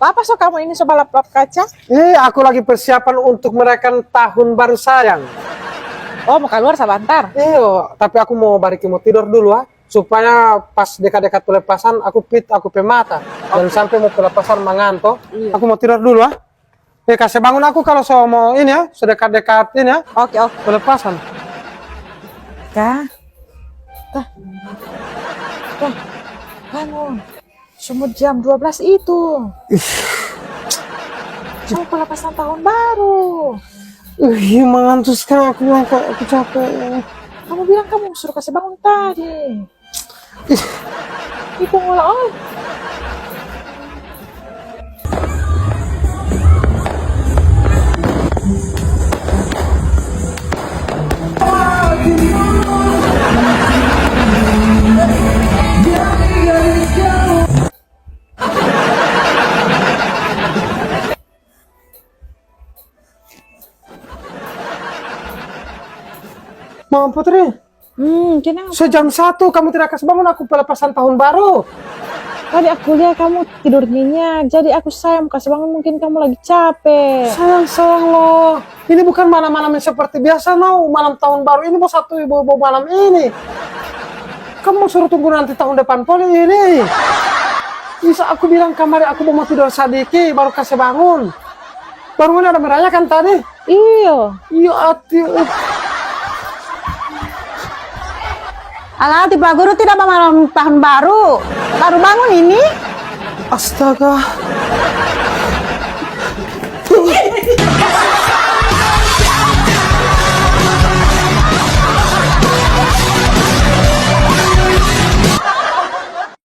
Apa so kamu ini coba lap-lap kaca? Aku lagi persiapan untuk merayakan tahun baru sayang. Oh, mau keluar sebentar. Tapi aku mau balik mau tidur dulu supaya pas dekat-dekat pelepasan aku pemata. Dan sampai mau pelepasan mengantuk, aku mau tidur dulu kasih bangun aku kalau so mau ini sedekat-dekat ini Oke. pelepasan. Kak. Bangun. Semua jam 12 itu. Mau pelepasan tahun baru. Mengantuk sekali aku capek. Kamu bilang kamu suruh kasih bangun tadi. Itu ngolah. Mama Putri, Kenapa? jam 1 kamu tidak kasih bangun aku pelepasan tahun baru. Tadi aku lihat kamu tidur nyenyak, jadi aku sayang kasih bangun, mungkin kamu lagi capek. Sayang loh. Ini bukan malam-malam yang seperti biasa malam tahun baru ini mau satu ibu malam ini. Kamu suruh tunggu nanti tahun depan poli ini. Bisa aku bilang kemarin aku mau tidur sedikit baru kasih bangun. Baru ini ada merayakan tadi. Iya ati. Alah, tiba guru tidak mau malam tahun baru. Baru bangun ini. Astaga.